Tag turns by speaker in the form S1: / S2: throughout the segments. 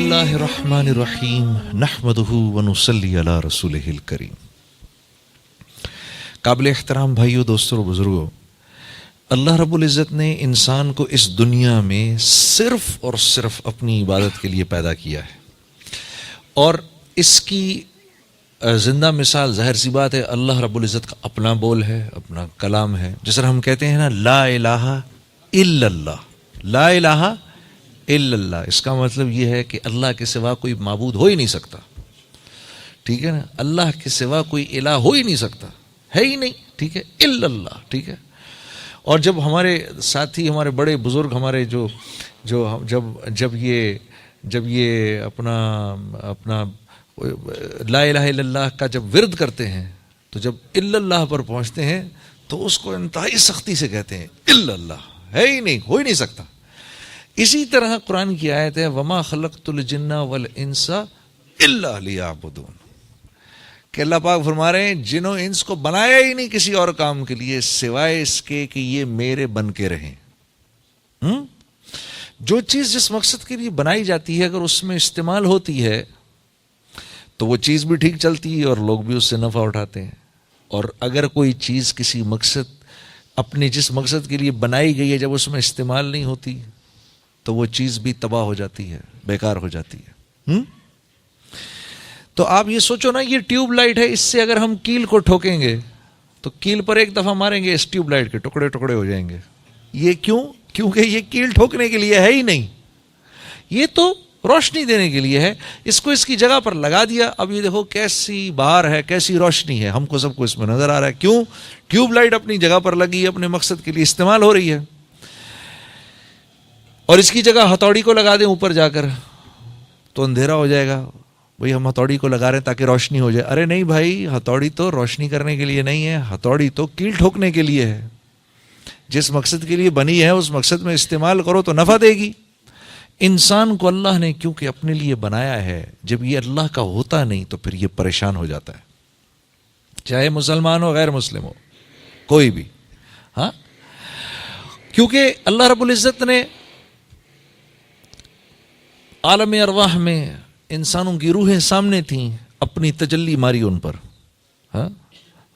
S1: اللہ الرحمن الرحیم نحمدہ ونصلی علی رسولہ الکریم. قابل احترام بھائیو، دوستوں، بزرگوں، اللہ رب العزت نے انسان کو اس دنیا میں صرف اور صرف اپنی عبادت کے لیے پیدا کیا ہے، اور اس کی زندہ مثال ظاہر سی بات ہے اللہ رب العزت کا اپنا بول ہے، اپنا کلام ہے. جس طرح ہم کہتے ہیں نا لا الہ الا اللہ، لا الہ الا اللہ، اس کا مطلب یہ ہے کہ اللہ کے سوا کوئی معبود ہو ہی نہیں سکتا. ٹھیک ہے نا، اللہ کے سوا کوئی الہ ہو ہی نہیں سکتا، ہے ہی نہیں. ٹھیک ہے، الا اللہ. ٹھیک ہے. اور جب ہمارے ساتھی، ہمارے بڑے بزرگ، ہمارے جب یہ اپنا لا الہ الا اللہ کا جب ورد کرتے ہیں، تو جب الا اللہ پر پہنچتے ہیں تو اس کو انتہائی سختی سے کہتے ہیں الا اللہ، ہے ہی نہیں، ہو ہی نہیں سکتا. اسی طرح قرآن کی آیت ہے وما خلقت الجن والانس الا لیعبدون، کہ اللہ پاک فرما رہے ہیں جن و انس کو بنایا ہی نہیں کسی اور کام کے لیے سوائے اس کے کہ یہ میرے بن کے رہیں. جو چیز جس مقصد کے لیے بنائی جاتی ہے اگر اس میں استعمال ہوتی ہے تو وہ چیز بھی ٹھیک چلتی ہے اور لوگ بھی اس سے نفع اٹھاتے ہیں. اور اگر کوئی چیز کسی مقصد، اپنے جس مقصد کے لیے بنائی گئی ہے، جب اس میں استعمال نہیں ہوتی تو وہ چیز بھی تباہ ہو جاتی ہے، بیکار ہو جاتی ہے. تو آپ یہ سوچو نا، یہ ٹیوب لائٹ ہے، اس سے اگر ہم کیل کو ٹھوکیں گے تو کیل پر ایک دفعہ ماریں گے، اس ٹیوب لائٹ کے ٹکڑے ٹکڑے ہو جائیں گے. یہ کیوں؟ کیونکہ یہ کیل ٹھوکنے کے لیے ہے ہی نہیں، یہ تو روشنی دینے کے لیے ہے. اس کو اس کی جگہ پر لگا دیا، اب یہ دیکھو کیسی بہار ہے، کیسی روشنی ہے، ہم کو سب کو اس میں نظر آ رہا ہے. کیوں؟ ٹیوب لائٹ اپنی جگہ پر لگی ہے، اپنے مقصد کے لیے استعمال ہو رہی ہے. اور اس کی جگہ ہتھوڑی کو لگا دیں اوپر جا کر تو اندھیرا ہو جائے گا. بھئی ہم ہتھوڑی کو لگا رہے ہیں تاکہ روشنی ہو جائے. ارے نہیں بھائی، ہتھوڑی تو روشنی کرنے کے لیے نہیں ہے، ہتھوڑی تو کیل ٹھوکنے کے لیے ہے. جس مقصد کے لیے بنی ہے اس مقصد میں استعمال کرو تو نفع دے گی. انسان کو اللہ نے کیونکہ اپنے لیے بنایا ہے، جب یہ اللہ کا ہوتا نہیں تو پھر یہ پریشان ہو جاتا ہے، چاہے مسلمان ہو غیر مسلم ہو، کوئی بھی. ہاں، کیونکہ اللہ رب العزت نے عالم ارواح میں انسانوں کی روحیں سامنے تھیں، اپنی تجلی ماری ان پر. ہاں،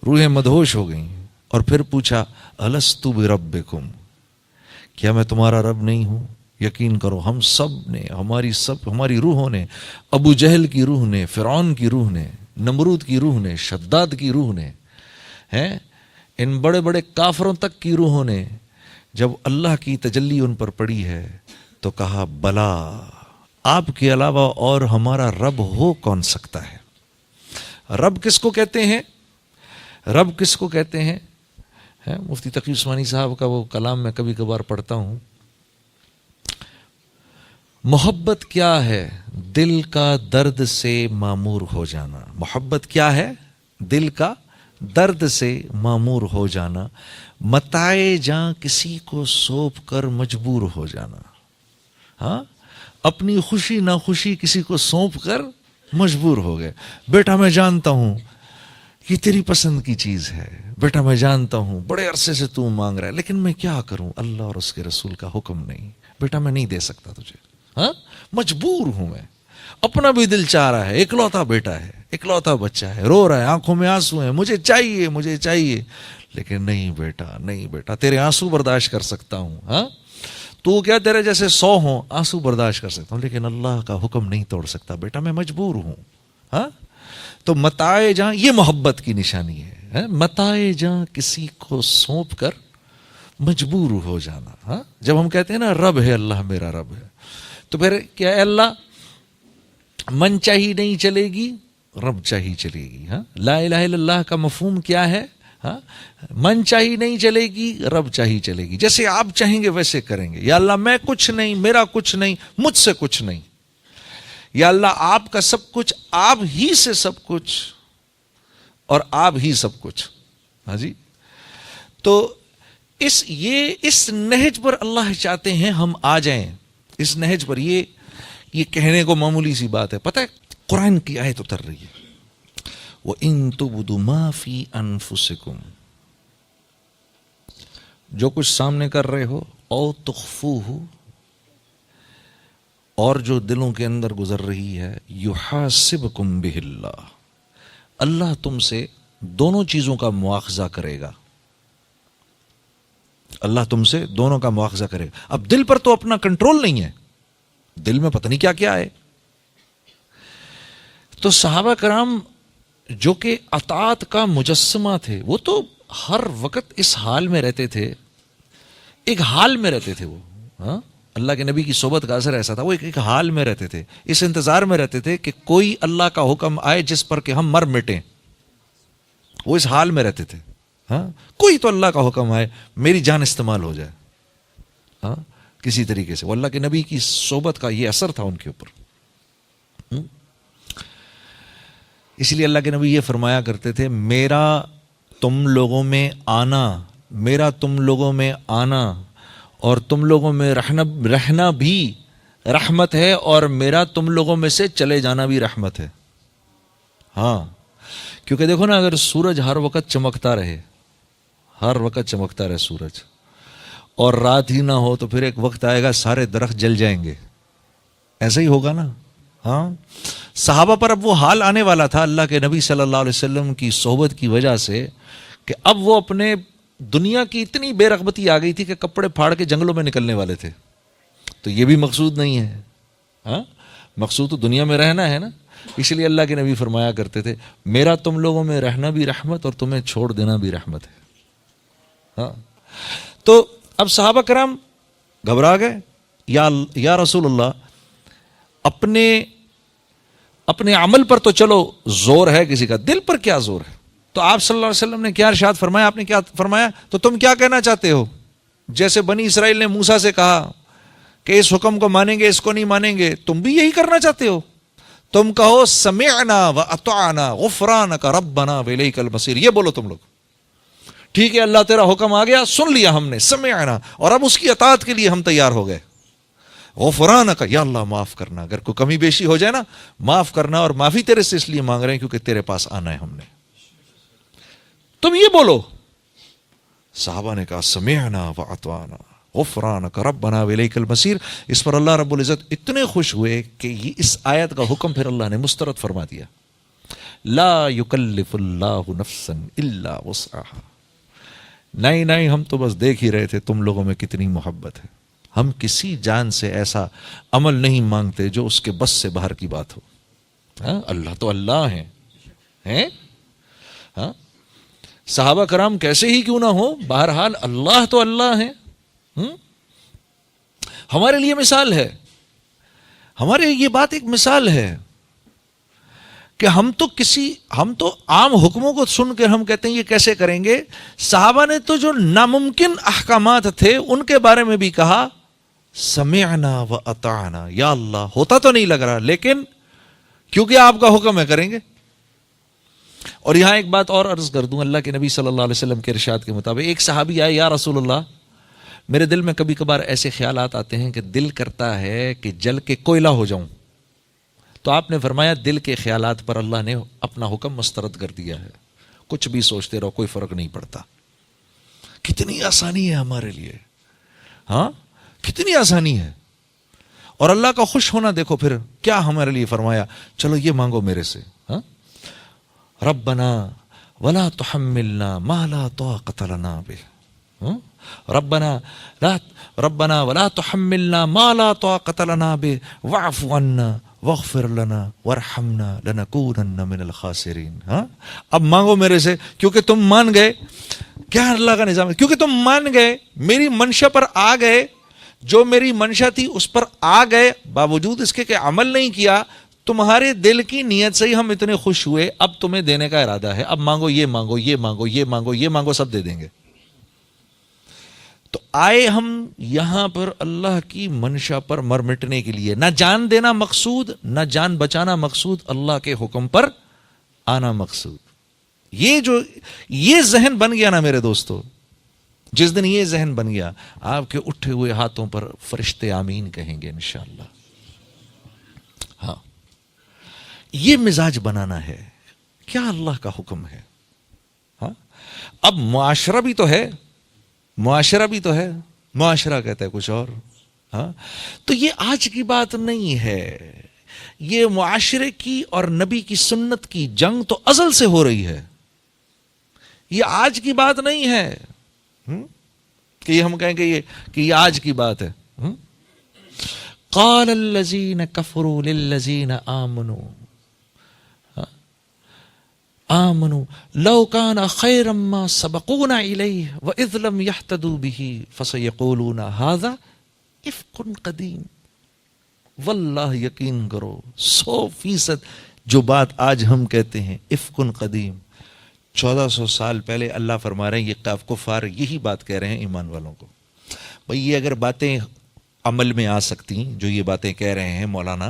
S1: روحیں مدہوش ہو گئیں اور پھر پوچھا الست بربکم، کیا میں تمہارا رب نہیں ہوں؟ یقین کرو ہم سب نے، ہماری روحوں نے، ابو جہل کی روح نے، فرعون کی روح نے، نمرود کی روح نے، شداد کی روح نے، ان بڑے بڑے کافروں تک کی روحوں نے جب اللہ کی تجلی ان پر پڑی ہے تو کہا بلا، آپ کے علاوہ اور ہمارا رب ہو کون سکتا ہے. رب کس کو کہتے ہیں؟ رب کس کو کہتے ہیں؟ مفتی تقی عثمانی صاحب کا وہ کلام میں کبھی کبھار پڑھتا ہوں. محبت کیا ہے؟ دل کا درد سے معمور ہو جانا. محبت کیا ہے؟ دل کا درد سے معمور ہو جانا، متاع جاں کسی کو سونپ کر مجبور ہو جانا. ہاں، اپنی خوشی ناخوشی کسی کو سونپ کر مجبور ہو گئے. بیٹا میں جانتا ہوں یہ تیری پسند کی چیز ہے، بیٹا میں جانتا ہوں بڑے عرصے سے تو مانگ رہا ہے، لیکن میں کیا کروں، اللہ اور اس کے رسول کا حکم نہیں، بیٹا میں نہیں دے سکتا تجھے. ہاں، مجبور ہوں میں، اپنا بھی دل چاہ رہا ہے، اکلوتا بیٹا ہے، اکلوتا بچہ ہے، رو رہا ہے، آنکھوں میں آنسو ہیں، مجھے چاہیے مجھے چاہیے، لیکن نہیں بیٹا نہیں بیٹا، تیرے آنسو برداشت کر سکتا ہوں. ہاں، تو کیا تیرے جیسے 100 ہوں آنسو برداشت کر سکتا ہوں، لیکن اللہ کا حکم نہیں توڑ سکتا، بیٹا میں مجبور ہوں. ہاں، تو متاع جہاں یہ محبت کی نشانی ہے، متاع جہاں کسی کو سونپ کر مجبور ہو جانا. ہاں، جب ہم کہتے ہیں نا رب ہے اللہ میرا رب ہے، تو پھر کیا ہے؟ اللہ من چاہی نہیں چلے گی، رب چاہی چلے گی. ہاں، لا الہ الا اللہ کا مفہوم کیا ہے؟ ہاں، من چاہی نہیں چلے گی، رب چاہی چلے گی. جیسے آپ چاہیں گے ویسے کریں گے. یا اللہ میں کچھ نہیں، میرا کچھ نہیں، مجھ سے کچھ نہیں. یا اللہ آپ کا سب کچھ، آپ ہی سے سب کچھ، اور آپ ہی سب کچھ. ہاں جی، تو اس نہج پر اللہ چاہتے ہیں ہم آ جائیں. اس نہج پر یہ کہنے کو معمولی سی بات ہے. پتہ ہے قرآن کی آیت اتر رہی ہے وَإِن تُبْدُوا مَا فِي أَنفُسِكُمْ، جو کچھ سامنے کر رہے ہو، او تخفوہ، اور جو دلوں کے اندر گزر رہی ہے، یحاسبکم بہ اللہ، اللہ تم سے دونوں چیزوں کا مواخذہ کرے گا، اللہ تم سے دونوں کا مواخذہ کرے گا۔ اب دل پر تو اپنا کنٹرول نہیں ہے، دل میں پتہ نہیں کیا کیا ہے۔ تو صحابہ کرام جو کہ اطاعت کا مجسمہ تھے، وہ تو ہر وقت اس حال میں رہتے تھے، ایک حال میں رہتے تھے وہ، ہاں، اللہ کے نبی کی صحبت کا اثر ایسا تھا، وہ ایک حال میں رہتے تھے، اس انتظار میں رہتے تھے کہ کوئی اللہ کا حکم آئے جس پر کہ ہم مر مٹیں، وہ اس حال میں رہتے تھے، ہاں، کوئی تو اللہ کا حکم آئے میری جان استعمال ہو جائے، ہاں، کسی طریقے سے۔ وہ اللہ کے نبی کی صحبت کا یہ اثر تھا ان کے اوپر۔ اس لیے اللہ کے نبی یہ فرمایا کرتے تھے، میرا تم لوگوں میں آنا، میرا تم لوگوں میں آنا اور تم لوگوں میں رہنا بھی رحمت ہے، اور میرا تم لوگوں میں سے چلے جانا بھی رحمت ہے۔ ہاں، کیونکہ دیکھو نا، اگر سورج ہر وقت چمکتا رہے، ہر وقت چمکتا رہے سورج، اور رات ہی نہ ہو، تو پھر ایک وقت آئے گا سارے درخت جل جائیں گے، ایسا ہی ہوگا نا۔ ہاں، صحابہ پر اب وہ حال آنے والا تھا اللہ کے نبی صلی اللہ علیہ وسلم کی صحبت کی وجہ سے، کہ اب وہ اپنے دنیا کی اتنی بے رغبتی آ گئی تھی کہ کپڑے پھاڑ کے جنگلوں میں نکلنے والے تھے۔ تو یہ بھی مقصود نہیں ہے، ہاں، مقصود تو دنیا میں رہنا ہے نا۔ اس لیے اللہ کے نبی فرمایا کرتے تھے، میرا تم لوگوں میں رہنا بھی رحمت اور تمہیں چھوڑ دینا بھی رحمت ہے۔ ہاں، تو اب صحابہ کرام گھبرا گئے، یا رسول اللہ، اپنے عمل پر تو چلو زور ہے کسی کا، دل پر کیا زور ہے؟ تو آپ صلی اللہ علیہ وسلم نے کیا ارشاد فرمایا؟ آپ نے کیا فرمایا؟ تو تم کیا کہنا چاہتے ہو؟ جیسے بنی اسرائیل نے موسیٰ سے کہا کہ اس حکم کو مانیں گے، اس کو نہیں مانیں گے، تم بھی یہی کرنا چاہتے ہو؟ تم کہو سمعنا واطعنا غفرانک ربنا والیک المصیر، یہ بولو تم لوگ، ٹھیک ہے اللہ تیرا حکم آ گیا، سن لیا ہم نے، سمعنا، اور اب اس کی اطاعت کے لیے ہم تیار ہو گئے۔ غفرانک، یا اللہ معاف کرنا، اگر کوئی کمی بیشی ہو جائے نا معاف کرنا، اور معافی تیرے سے اس لیے مانگ رہے ہیں کیونکہ تیرے پاس آنا ہے ہم نے، تم یہ بولو۔ صحابہ نے کہا سمعنا واطعنا غفرانک ربنا والیک المصیر۔ اس پر اللہ رب العزت اتنے خوش ہوئے کہ اس آیت کا حکم پھر اللہ نے مسترد فرما دیا، لا یکلف اللہ نفسا الا وسعها۔ نہیں، ہم تو بس دیکھ ہی رہے تھے تم لوگوں میں کتنی محبت ہے، ہم کسی جان سے ایسا عمل نہیں مانگتے جو اس کے بس سے باہر کی بات ہو۔ ہاں، اللہ تو اللہ ہیں، ہاں، صحابہ کرام کیسے ہی کیوں نہ ہو، بہرحال اللہ تو اللہ ہیں۔ ہمارے لیے مثال ہے، ہمارے یہ بات ایک مثال ہے کہ ہم تو عام حکموں کو سن کر ہم کہتے ہیں یہ کیسے کریں گے۔ صحابہ نے تو جو ناممکن احکامات تھے ان کے بارے میں بھی کہا سمعنا و اطعنا، یا اللہ ہوتا تو نہیں لگ رہا لیکن کیونکہ آپ کا حکم ہے کریں گے۔ اور یہاں ایک بات اور عرض کر دوں، اللہ کے نبی صلی اللہ علیہ وسلم کے ارشاد کے مطابق ایک صحابی آئے، یا رسول اللہ میرے دل میں کبھی کبھار ایسے خیالات آتے ہیں کہ دل کرتا ہے کہ جل کے کوئلہ ہو جاؤں۔ تو آپ نے فرمایا دل کے خیالات پر اللہ نے اپنا حکم مسترد کر دیا ہے، کچھ بھی سوچتے رہو کوئی فرق نہیں پڑتا۔ کتنی آسانی ہے ہمارے لیے، ہاں کتنی آسانی ہے۔ اور اللہ کا خوش ہونا دیکھو پھر کیا ہمارے لیے فرمایا، چلو یہ مانگو میرے سے، ہاں، ربنا ولا تحملنا ما لا طاقت لنا به، ربنا ولا تحملنا ما لا طاقت لنا به واعف عنا واغفر لنا وارحمنا لنكونن من الخاسرین۔ ہاں، اب مانگو میرے سے کیونکہ تم مان گئے، کیا اللہ کا نظام ہے، کیونکہ تم مان گئے، میری منشا پر آ گئے، جو میری منشا تھی اس پر آ گئے، باوجود اس کے کہ عمل نہیں کیا، تمہارے دل کی نیت سے ہی ہم اتنے خوش ہوئے، اب تمہیں دینے کا ارادہ ہے، اب مانگو یہ مانگو یہ مانگو یہ مانگو یہ مانگو، سب دے دیں گے۔ تو آئے ہم یہاں پر اللہ کی منشا پر مر مٹنے کے لیے، نہ جان دینا مقصود، نہ جان بچانا مقصود، اللہ کے حکم پر آنا مقصود۔ یہ ذہن بن گیا نا میرے دوستو، جس دن یہ ذہن بن گیا، آپ کے اٹھے ہوئے ہاتھوں پر فرشتے آمین کہیں گے انشاءاللہ۔ ہاں، یہ مزاج بنانا ہے، کیا اللہ کا حکم ہے۔ ہاں، اب معاشرہ بھی تو ہے، معاشرہ کہتا ہے کچھ اور، ہاں، تو یہ آج کی بات نہیں ہے، یہ معاشرے کی اور نبی کی سنت کی جنگ تو ازل سے ہو رہی ہے، یہ آج کی بات نہیں ہے کہ یہ ہم کہیں کہ یہ آج کی بات ہے۔ قال الذین کفروا للذین آمنوا لو كان خيرا ما سبقونا إليه وإذ لم يهتدوا به فسيقولون هذا إفك قديم۔ واللہ یقین کرو 100% جو بات آج ہم کہتے ہیں افک قدیم، 1400 سال پہلے اللہ فرما رہے ہیں یہ کفار یہی بات کہہ رہے ہیں ایمان والوں کو۔ بھئی یہ اگر باتیں عمل میں آ سکتی جو یہ باتیں کہہ رہے ہیں مولانا،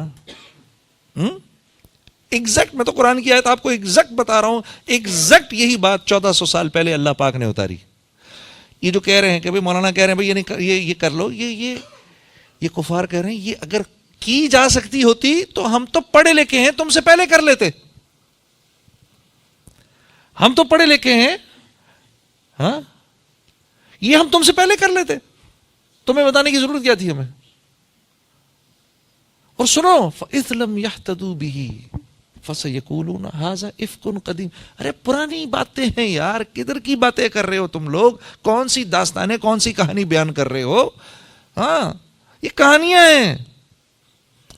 S1: ایگزیکٹ، میں تو قرآن کی آیت آپ کو ایگزیکٹ بتا رہا ہوں، ایگزیکٹ یہی بات 1400 سال پہلے اللہ پاک نے اتاری۔ یہ جو کہہ رہے ہیں کہ بھئی مولانا کہہ رہے ہیں بھئی یہ کر لو، یہ کفار کہہ رہے ہیں یہ اگر کی جا سکتی ہوتی تو ہم تو پڑھے لکھے ہیں، تم سے پہلے کر لیتے، ہم تو پڑھے لکھے ہیں، ہاں یہ ہم تم سے پہلے کر لیتے، تمہیں بتانے کی ضرورت کیا تھی ہمیں؟ اور سنو فَإِذْ لَمْ يَهْتَدُوا بِهِ فَسَيَقُولُونَ هَذَا إِفْكٌ قَدِيمٌ۔ ارے پرانی باتیں ہیں یار، کدھر کی باتیں کر رہے ہو تم لوگ؟ کون سی داستانیں، کون سی کہانی بیان کر رہے ہو؟ ہاں یہ کہانیاں ہیں،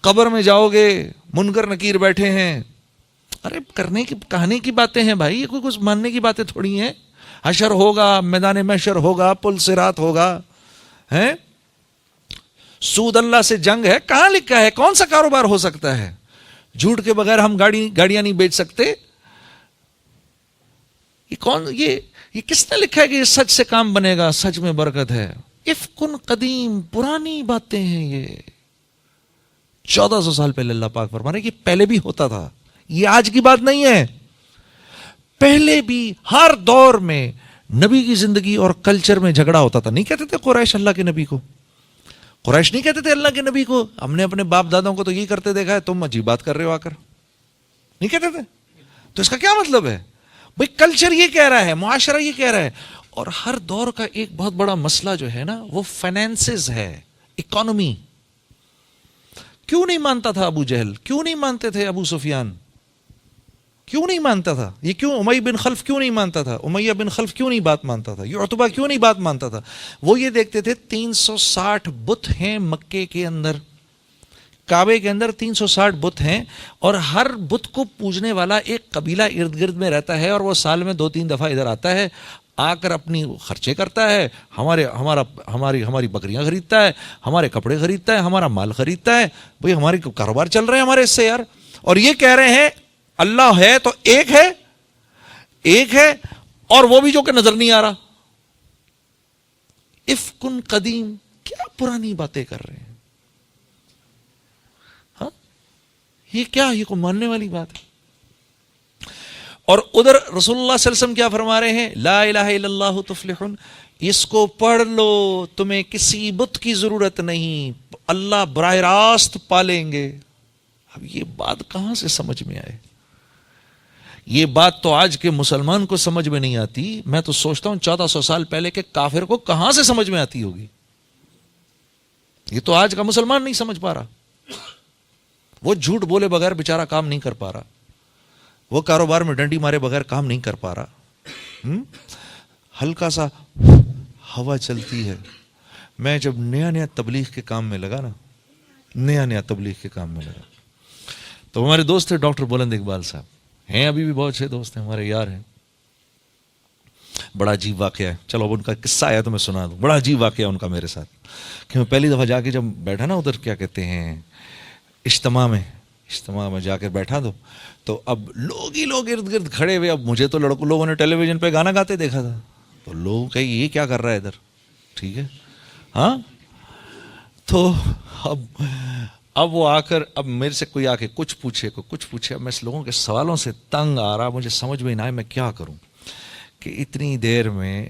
S1: قبر میں جاؤ گے منکر نکیر بیٹھے ہیں، ارے کرنے کی کہانی کی باتیں ہیں بھائی، یہ کوئی کچھ ماننے کی باتیں تھوڑی ہیں۔ حشر ہوگا، میدان محشر ہوگا، پل صراط ہوگا، ہیں سود اللہ سے جنگ ہے، کہاں لکھا ہے؟ کون سا کاروبار ہو سکتا ہے؟ جھوٹ کے بغیر ہم گاڑیاں نہیں بیچ سکتے۔ یہ کس نے لکھا ہے کہ یہ سچ سے کام بنے گا، سچ میں برکت ہے؟ افکن قدیم، پرانی باتیں ہیں یہ، 1400 سال پہلے اللہ پاک فرما رہے کہ پہلے بھی ہوتا تھا، یہ آج کی بات نہیں ہے۔ پہلے بھی ہر دور میں نبی کی زندگی اور کلچر میں جھگڑا ہوتا تھا۔ نہیں کہتے تھے قریش اللہ کے نبی کو، قریش نہیں کہتے تھے اللہ کے نبی کو ہم نے اپنے باپ دادوں کو تو یہ کرتے دیکھا ہے، تم عجیب بات کر رہے ہو آ کر، نہیں کہتے تھے؟ تو اس کا کیا مطلب ہے؟ بھئی کلچر یہ کہہ رہا ہے، معاشرہ یہ کہہ رہا ہے۔ اور ہر دور کا ایک بہت بڑا مسئلہ جو ہے نا وہ فائنینسز ہے، اکانومی۔ کیوں نہیں مانتا تھا ابو جہل؟ کیوں نہیں مانتے تھے ابو سفیان؟ کیوں نہیں مانتا تھا؟ یہ کیوں امیہ بن خلف کیوں نہیں مانتا تھا؟ امیہ بن خلف کیوں نہیں بات مانتا تھا؟ یہ عتبہ کیوں نہیں بات مانتا تھا؟ وہ یہ دیکھتے تھے 360 بت ہیں مکے کے اندر، کعبے کے اندر 360 بت ہیں، اور ہر بت کو پوجنے والا ایک قبیلہ ارد گرد میں رہتا ہے، اور وہ سال میں 2-3 دفعہ ادھر آتا ہے، آ کر اپنی خرچے کرتا ہے، ہماری بکریاں خریدتا ہے، ہمارے کپڑے خریدتا ہے، ہمارا مال خریدتا ہے۔ بھئی ہمارے کاروبار چل رہے ہیں ہمارے اس سے یار۔ اور یہ کہہ رہے ہیں اللہ ہے تو ایک ہے، اور وہ بھی جو کہ نظر نہیں آ رہا۔ افکن قدیم، کیا پرانی باتیں کر رہے ہیں؟ ہاں یہ کیا، یہ کو ماننے والی بات ہے؟ اور ادھر رسول اللہ صلی اللہ علیہ وسلم کیا فرما رہے ہیں؟ لا الہ الا اللہ تفلحون، اس کو پڑھ لو، تمہیں کسی بت کی ضرورت نہیں، اللہ براہ راست پالیں گے۔ اب یہ بات کہاں سے سمجھ میں آئے؟ یہ بات تو آج کے مسلمان کو سمجھ میں نہیں آتی، میں تو سوچتا ہوں 1400 سال پہلے کے کافر کو کہاں سے سمجھ میں آتی ہوگی؟ یہ تو آج کا مسلمان نہیں سمجھ پا رہا، وہ جھوٹ بولے بغیر بیچارہ کام نہیں کر پا رہا، وہ کاروبار میں ڈنڈی مارے بغیر کام نہیں کر پا رہا۔ ہلکا سا ہوا چلتی ہے۔ میں جب نیا تبلیغ کے کام میں لگا نا، نیا تبلیغ کے کام میں لگا، تو ہمارے دوست تھے ڈاکٹر بلند اقبال صاحب، ہیں ابھی بھی بہت اچھے دوست ہیں ہمارے، یار ہیں۔ بڑا عجیب واقعہ ہے، چلو اب ان کا قصہ آیا تو میں سنا دوں۔ بڑا عجیب واقعہ ان کا میرے ساتھ، کہ میں پہلی دفعہ جا کے جب بیٹھا نا ادھر، کیا کہتے ہیں، اجتماع میں جا کے بیٹھا تو اب لوگ ہی لوگ ارد گرد کھڑے ہوئے۔ اب مجھے تو لوگوں نے ٹیلی ویژن پہ گانا گاتے دیکھا تھا، تو لوگ کہیں یہ کیا کر رہا ہے ادھر، ٹھیک ہے ہاں۔ تو اب وہ آ کر اب میرے سے کوئی آ کے کچھ پوچھے، اب میں اس لوگوں کے سوالوں سے تنگ آ رہا، مجھے سمجھ میں نہ آئے میں کیا کروں، کہ اتنی دیر میں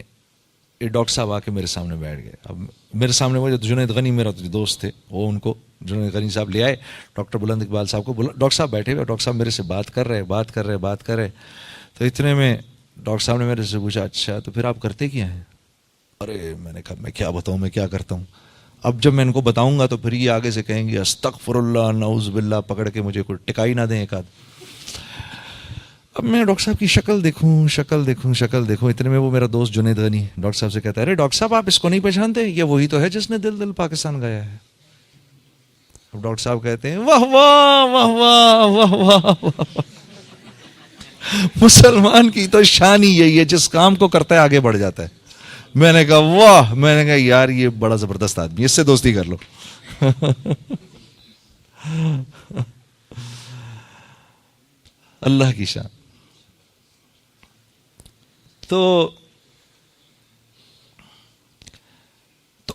S1: یہ ڈاکٹر صاحب آ کے میرے سامنے بیٹھ گئے۔ اب میرے سامنے وہ جو جنید غنی میرا دوست تھے، وہ ان کو جنید غنی صاحب لے آئے ڈاکٹر بلند اقبال صاحب کو، ڈاکٹر صاحب بیٹھے ہوئے، ڈاکٹر صاحب میرے سے بات کر رہے، تو اتنے میں ڈاکٹر صاحب نے میرے سے پوچھا اچھا تو پھر آپ کرتے کیا ہیں؟ ارے میں نے کہا میں کیا بتاؤں میں کیا کرتا ہوں۔ اب جب میں ان کو بتاؤں گا تو پھر یہ آگے سے کہیں گے استغفر اللہ نعوذ باللہ، پکڑ کے مجھے کوئی ٹکائی نہ دیں ایک آدھ. اب میں ڈاکٹر صاحب کی شکل دیکھوں اتنے میں وہ میرا دوست جنید غنی ڈاکٹر صاحب سے کہتا ہے ارے ڈاکٹر صاحب آپ اس کو نہیں پہچانتے، یہ وہی تو ہے جس نے دل دل پاکستان گایا ہے. اب ڈاکٹر صاحب کہتے ہیں واہ واہ واہ واہ واہ واہ واہ، مسلمان کی تو شان ہی یہی ہے، جس کام کو کرتا ہے آگے بڑھ جاتا ہے. میں نے کہا واہ، میں نے کہا یار یہ بڑا زبردست آدمی، اس سے دوستی کر لو. اللہ کی شان. تو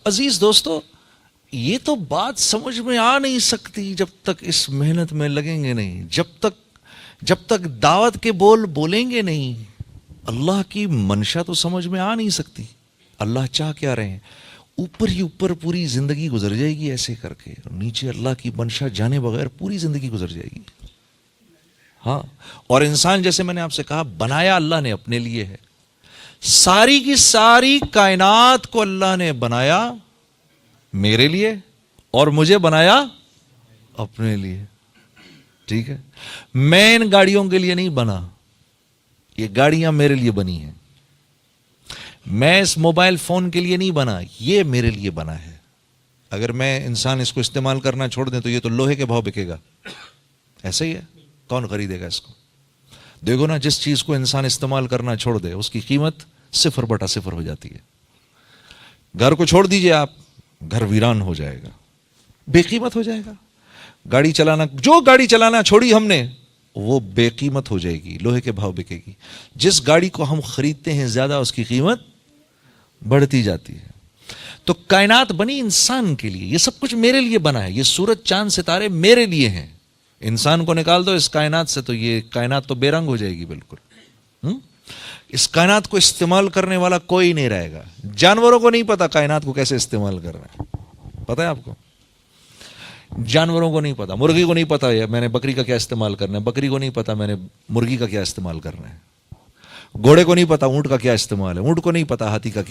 S1: عزیز دوستو، یہ تو بات سمجھ میں آ نہیں سکتی جب تک اس محنت میں لگیں گے نہیں، جب تک دعوت کے بول بولیں گے نہیں، اللہ کی منشا تو سمجھ میں آ نہیں سکتی. اللہ چاہ کیا رہے ہیں؟ اوپر ہی اوپر پوری زندگی گزر جائے گی ایسے کر کے، اور نیچے اللہ کی منشا جانے بغیر پوری زندگی گزر جائے گی. ہاں، اور انسان جیسے میں نے آپ سے کہا بنایا اللہ نے اپنے لیے ہے. ساری کی ساری کائنات کو اللہ نے بنایا میرے لیے اور مجھے بنایا اپنے لیے. ٹھیک ہے، میں ان گاڑیوں کے لیے نہیں بنا، یہ گاڑیاں میرے لیے بنی ہیں. میں اس موبائل فون کے لیے نہیں بنا، یہ میرے لیے بنا ہے. اگر میں انسان اس کو استعمال کرنا چھوڑ دیں تو یہ تو لوہے کے بھاؤ بکے گا. ایسا ہی ہے، کون خریدے گا اس کو؟ دیکھو نا، جس چیز کو انسان استعمال کرنا چھوڑ دے اس کی قیمت 0/0 ہو جاتی ہے. گھر کو چھوڑ دیجئے آپ، گھر ویران ہو جائے گا، بے قیمت ہو جائے گا. جو گاڑی چلانا چھوڑی ہم نے وہ بے قیمت ہو جائے گی، لوہے کے بھاؤ بکے گی. جس گاڑی کو ہم خریدتے ہیں زیادہ اس کی قیمت بڑھتی جاتی ہے. تو کائنات بنی انسان کے لیے، یہ سب کچھ میرے لیے بنا ہے. یہ سورج چاند ستارے میرے لیے ہیں. انسان کو نکال دو اس کائنات سے تو یہ کائنات تو بے رنگ ہو جائے گی بالکل. اس کائنات کو استعمال کرنے والا کوئی نہیں رہے گا. جانوروں کو نہیں پتا کائنات کو کیسے استعمال کرنا ہے، پتہ ہے آپ کو؟ جانوروں کو نہیں پتا، مرغی کو نہیں پتا میں نے بکری کا کیا استعمال کرنا ہے، بکری کو نہیں پتا میں نے مرغی کا کیا استعمال کرنا ہے، گھوڑے کو نہیں پتا اونٹ کا کیا استعمال ہے، اونٹ کو نہیں پتا ہاتھی کا کیا